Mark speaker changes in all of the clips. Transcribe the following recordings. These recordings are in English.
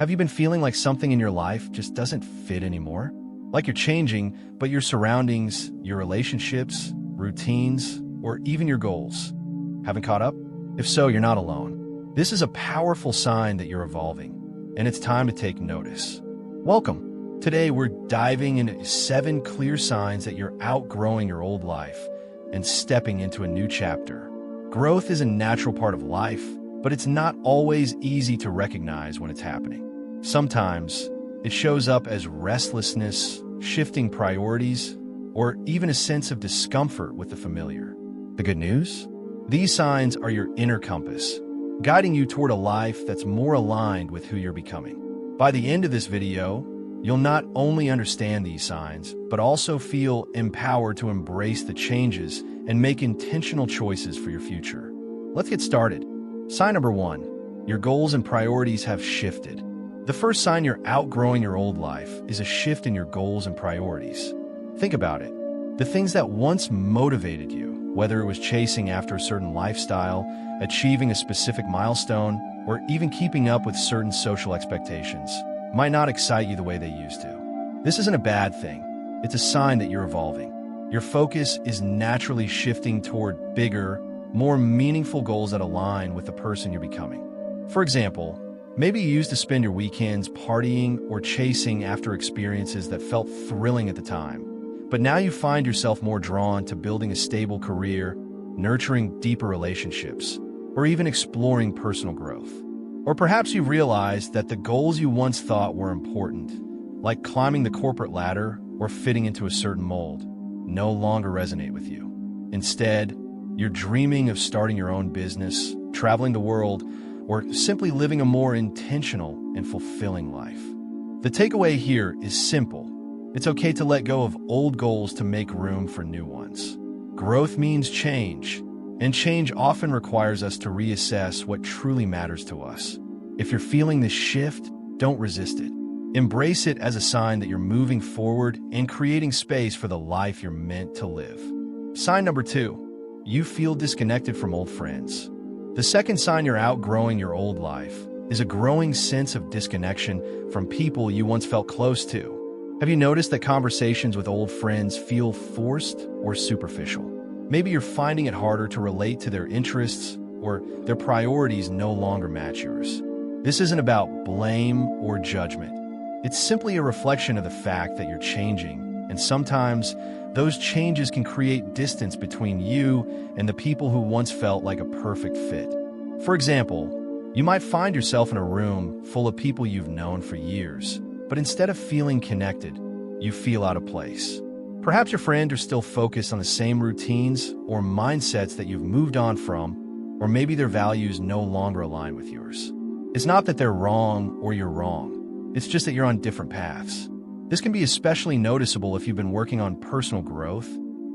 Speaker 1: Have you been feeling like something in your life just doesn't fit anymore? Like you're changing, but your surroundings, your relationships, routines, or even your goals haven't caught up? If so, you're not alone. This is a powerful sign that you're evolving, and it's time to take notice. Welcome. Today, we're diving into 7 clear signs that you're outgrowing your old life and stepping into a new chapter. Growth is a natural part of life, but it's not always easy to recognize when it's happening. Sometimes, it shows up as restlessness, shifting priorities, or even a sense of discomfort with the familiar. The good news? These signs are your inner compass, guiding you toward a life that's more aligned with who you're becoming. By the end of this video, you'll not only understand these signs, but also feel empowered to embrace the changes and make intentional choices for your future. Let's get started. Sign number 1, your goals and priorities have shifted. The first sign you're outgrowing your old life is a shift in your goals and priorities. Think about it. The things that once motivated you, whether it was chasing after a certain lifestyle, achieving a specific milestone, or even keeping up with certain social expectations, might not excite you the way they used to. This isn't a bad thing. It's a sign that you're evolving. Your focus is naturally shifting toward bigger, more meaningful goals that align with the person you're becoming. For example, maybe you used to spend your weekends partying or chasing after experiences that felt thrilling at the time, but now you find yourself more drawn to building a stable career, nurturing deeper relationships, or even exploring personal growth. Or perhaps you've realized that the goals you once thought were important, like climbing the corporate ladder or fitting into a certain mold, no longer resonate with you. Instead, you're dreaming of starting your own business, traveling the world, or simply living a more intentional and fulfilling life. The takeaway here is simple. It's okay to let go of old goals to make room for new ones. Growth means change, and change often requires us to reassess what truly matters to us. If you're feeling this shift, don't resist it. Embrace it as a sign that you're moving forward and creating space for the life you're meant to live. Sign number 2. You feel disconnected from old friends. The second sign you're outgrowing your old life is a growing sense of disconnection from people you once felt close to. Have you noticed that conversations with old friends feel forced or superficial? Maybe you're finding it harder to relate to their interests, or their priorities no longer match yours. This isn't about blame or judgment. It's simply a reflection of the fact that you're changing, and sometimes those changes can create distance between you and the people who once felt like a perfect fit. For example, you might find yourself in a room full of people you've known for years, but instead of feeling connected, you feel out of place. Perhaps your friends are still focused on the same routines or mindsets that you've moved on from, or maybe their values no longer align with yours. It's not that they're wrong or you're wrong. It's just that you're on different paths. This can be especially noticeable if you've been working on personal growth,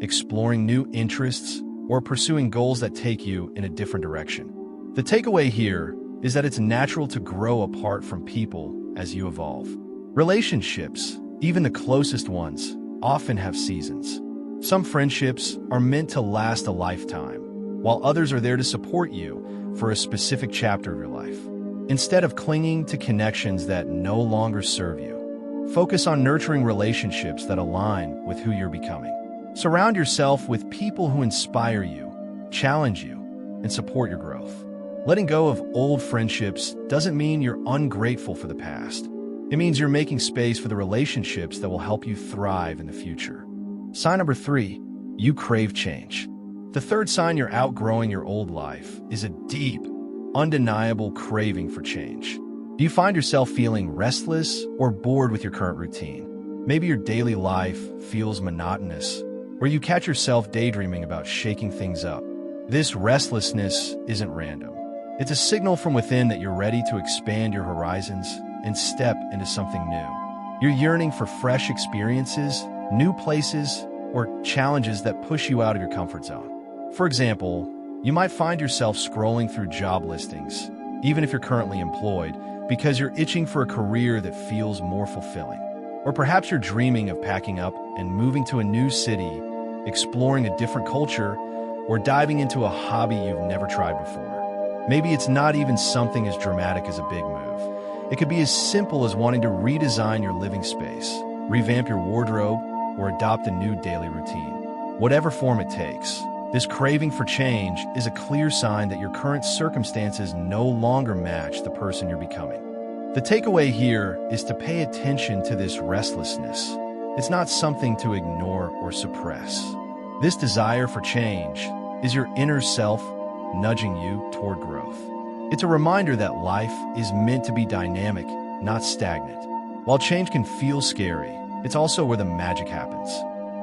Speaker 1: exploring new interests, or pursuing goals that take you in a different direction. The takeaway here is that it's natural to grow apart from people as you evolve. Relationships, even the closest ones, often have seasons. Some friendships are meant to last a lifetime, while others are there to support you for a specific chapter of your life. Instead of clinging to connections that no longer serve you, focus on nurturing relationships that align with who you're becoming. Surround yourself with people who inspire you, challenge you, and support your growth. Letting go of old friendships doesn't mean you're ungrateful for the past. It means you're making space for the relationships that will help you thrive in the future. Sign number 3, you crave change. The third sign you're outgrowing your old life is a deep, undeniable craving for change. Do you find yourself feeling restless or bored with your current routine? Maybe your daily life feels monotonous, or you catch yourself daydreaming about shaking things up. This restlessness isn't random. It's a signal from within that you're ready to expand your horizons and step into something new. You're yearning for fresh experiences, new places, or challenges that push you out of your comfort zone. For example, you might find yourself scrolling through job listings, even if you're currently employed, because you're itching for a career that feels more fulfilling. Or perhaps you're dreaming of packing up and moving to a new city, exploring a different culture, or diving into a hobby you've never tried before. Maybe it's not even something as dramatic as a big move. It could be as simple as wanting to redesign your living space, revamp your wardrobe, or adopt a new daily routine. Whatever form it takes, this craving for change is a clear sign that your current circumstances no longer match the person you're becoming. The takeaway here is to pay attention to this restlessness. It's not something to ignore or suppress. This desire for change is your inner self nudging you toward growth. It's a reminder that life is meant to be dynamic, not stagnant. While change can feel scary, it's also where the magic happens.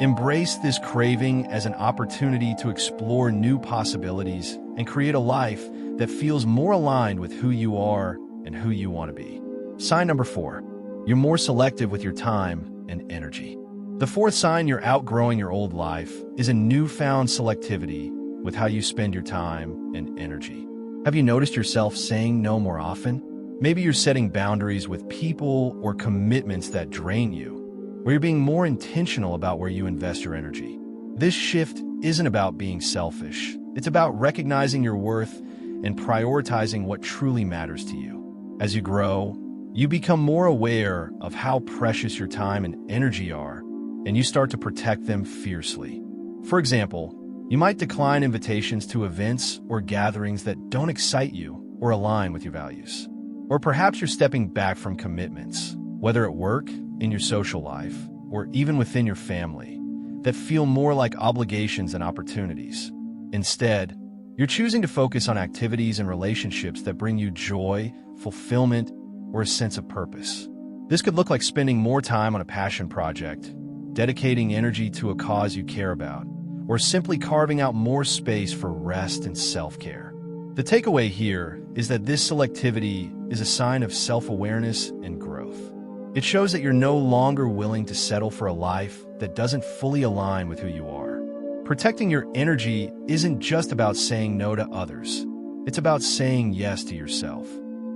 Speaker 1: Embrace this craving as an opportunity to explore new possibilities and create a life that feels more aligned with who you are and who you want to be. Sign number 4, you're more selective with your time and energy. The fourth sign you're outgrowing your old life is a newfound selectivity with how you spend your time and energy. Have you noticed yourself saying no more often? Maybe you're setting boundaries with people or commitments that drain you, where you're being more intentional about where you invest your energy. This shift isn't about being selfish. It's about recognizing your worth and prioritizing what truly matters to you. As you grow, you become more aware of how precious your time and energy are, and you start to protect them fiercely. For example, you might decline invitations to events or gatherings that don't excite you or align with your values. Or perhaps you're stepping back from commitments, whether at work, in your social life, or even within your family, that feel more like obligations than opportunities. Instead, you're choosing to focus on activities and relationships that bring you joy, fulfillment, or a sense of purpose. This could look like spending more time on a passion project, dedicating energy to a cause you care about, or simply carving out more space for rest and self-care. The takeaway here is that this selectivity is a sign of self-awareness and growth. It shows that you're no longer willing to settle for a life that doesn't fully align with who you are. Protecting your energy isn't just about saying no to others. It's about saying yes to yourself.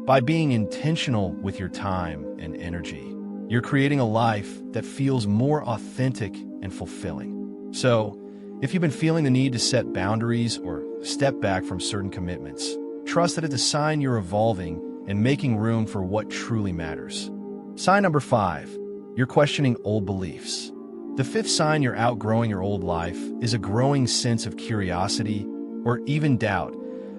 Speaker 1: By being intentional with your time and energy, you're creating a life that feels more authentic and fulfilling. So, if you've been feeling the need to set boundaries or step back from certain commitments, trust that it's a sign you're evolving and making room for what truly matters. Sign number 5, you're questioning old beliefs. The fifth sign you're outgrowing your old life is a growing sense of curiosity or even doubt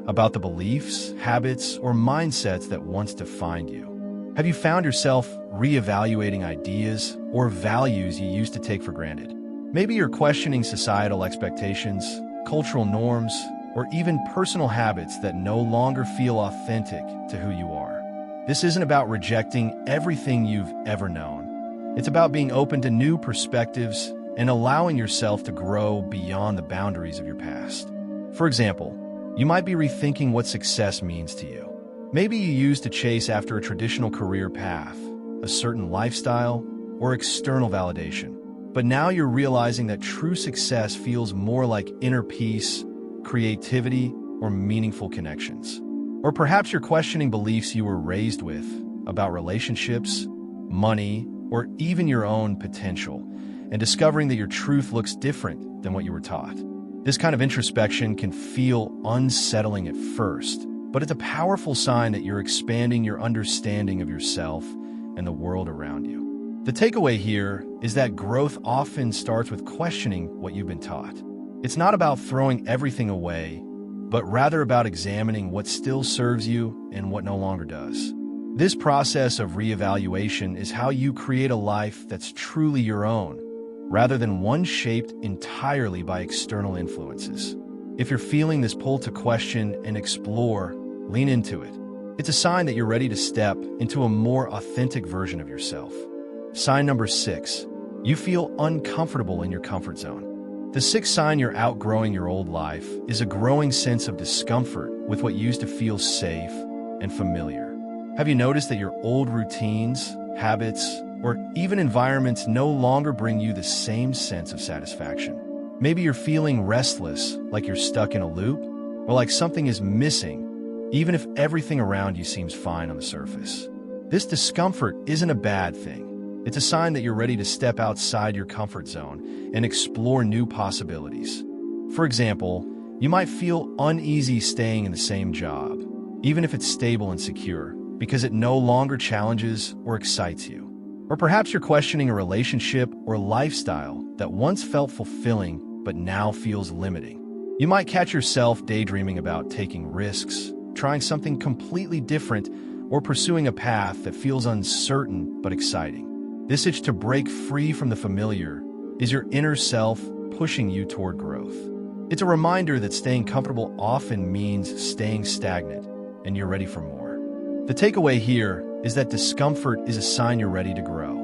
Speaker 1: about the beliefs, habits, or mindsets that once defined you. Have you found yourself reevaluating ideas or values you used to take for granted? Maybe you're questioning societal expectations, cultural norms, or even personal habits that no longer feel authentic to who you are. This isn't about rejecting everything you've ever known. It's about being open to new perspectives and allowing yourself to grow beyond the boundaries of your past. For example, you might be rethinking what success means to you. Maybe you used to chase after a traditional career path, a certain lifestyle, or external validation. But now you're realizing that true success feels more like inner peace, creativity, or meaningful connections. Or perhaps you're questioning beliefs you were raised with about relationships, money, or even your own potential, and discovering that your truth looks different than what you were taught. This kind of introspection can feel unsettling at first, but it's a powerful sign that you're expanding your understanding of yourself and the world around you. The takeaway here is that growth often starts with questioning what you've been taught. It's not about throwing everything away, but rather about examining what still serves you and what no longer does. This process of reevaluation is how you create a life that's truly your own, rather than one shaped entirely by external influences. If you're feeling this pull to question and explore, lean into it. It's a sign that you're ready to step into a more authentic version of yourself. Sign number 6, you feel uncomfortable in your comfort zone. The sixth sign you're outgrowing your old life is a growing sense of discomfort with what used to feel safe and familiar. Have you noticed that your old routines, habits, or even environments no longer bring you the same sense of satisfaction? Maybe you're feeling restless, like you're stuck in a loop, or like something is missing, even if everything around you seems fine on the surface. This discomfort isn't a bad thing. It's a sign that you're ready to step outside your comfort zone and explore new possibilities. For example, you might feel uneasy staying in the same job, even if it's stable and secure, because it no longer challenges or excites you. Or perhaps you're questioning a relationship or lifestyle that once felt fulfilling but now feels limiting. You might catch yourself daydreaming about taking risks, trying something completely different, or pursuing a path that feels uncertain but exciting. This itch to break free from the familiar is your inner self pushing you toward growth. It's a reminder that staying comfortable often means staying stagnant, and you're ready for more. The takeaway here is that discomfort is a sign you're ready to grow.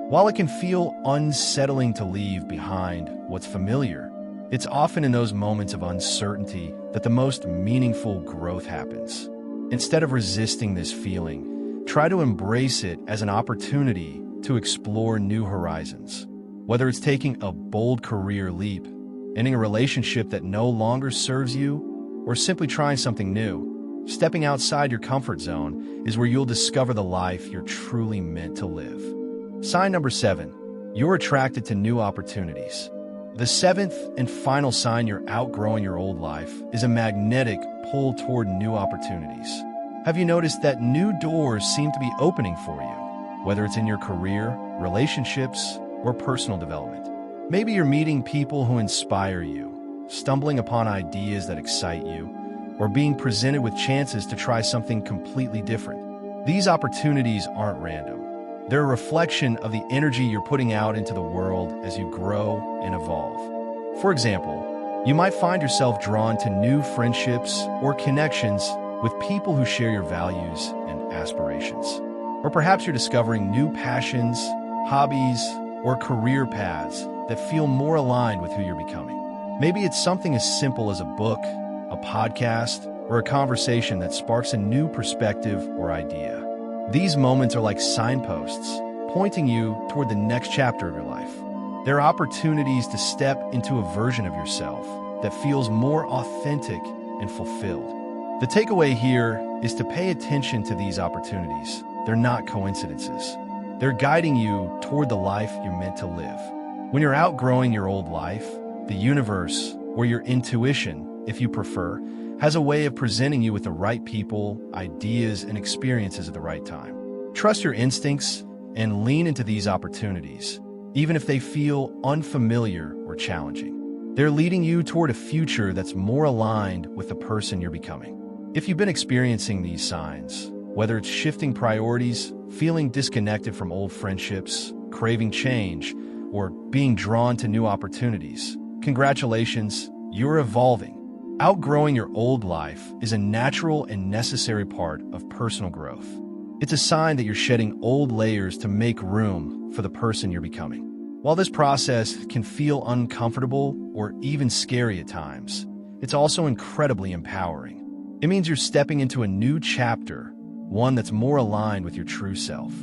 Speaker 1: While it can feel unsettling to leave behind what's familiar, it's often in those moments of uncertainty that the most meaningful growth happens. Instead of resisting this feeling, try to embrace it as an opportunity to explore new horizons. Whether it's taking a bold career leap, ending a relationship that no longer serves you, or simply trying something new, stepping outside your comfort zone is where you'll discover the life you're truly meant to live. Sign number 7, you're attracted to new opportunities. The 7th and final sign you're outgrowing your old life is a magnetic pull toward new opportunities. Have you noticed that new doors seem to be opening for you, whether it's in your career, relationships, or personal development? Maybe you're meeting people who inspire you, stumbling upon ideas that excite you, or being presented with chances to try something completely different. These opportunities aren't random. They're a reflection of the energy you're putting out into the world as you grow and evolve. For example, you might find yourself drawn to new friendships or connections with people who share your values and aspirations. Or perhaps you're discovering new passions, hobbies, or career paths that feel more aligned with who you're becoming. Maybe it's something as simple as a book, a podcast, or a conversation that sparks a new perspective or idea. These moments are like signposts, pointing you toward the next chapter of your life. They're opportunities to step into a version of yourself that feels more authentic and fulfilled. The takeaway here is to pay attention to these opportunities. They're not coincidences. They're guiding you toward the life you're meant to live. When you're outgrowing your old life, the universe, or your intuition, if you prefer, has a way of presenting you with the right people, ideas, and experiences at the right time. Trust your instincts and lean into these opportunities, even if they feel unfamiliar or challenging. They're leading you toward a future that's more aligned with the person you're becoming. If you've been experiencing these signs, whether it's shifting priorities, feeling disconnected from old friendships, craving change, or being drawn to new opportunities, congratulations, you're evolving. Outgrowing your old life is a natural and necessary part of personal growth. It's a sign that you're shedding old layers to make room for the person you're becoming. While this process can feel uncomfortable or even scary at times, it's also incredibly empowering. It means you're stepping into a new chapter, one that's more aligned with your true self.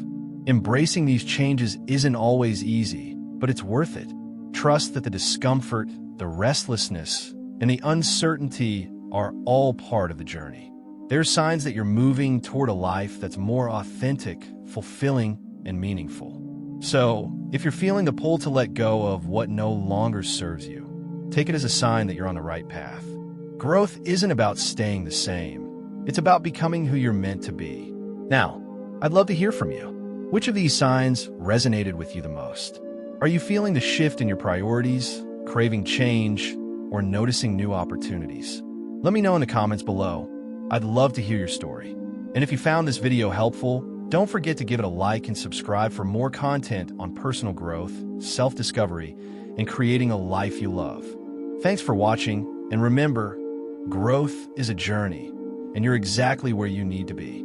Speaker 1: Embracing these changes isn't always easy, but it's worth it. Trust that the discomfort, the restlessness, and the uncertainty are all part of the journey. They're signs that you're moving toward a life that's more authentic, fulfilling, and meaningful. So, if you're feeling the pull to let go of what no longer serves you, take it as a sign that you're on the right path. Growth isn't about staying the same. It's about becoming who you're meant to be. Now, I'd love to hear from you. Which of these signs resonated with you the most? Are you feeling the shift in your priorities, craving change, or noticing new opportunities? Let me know in the comments below. I'd love to hear your story. And if you found this video helpful, don't forget to give it a like and subscribe for more content on personal growth, self-discovery, and creating a life you love. Thanks for watching, and remember, growth is a journey, and you're exactly where you need to be.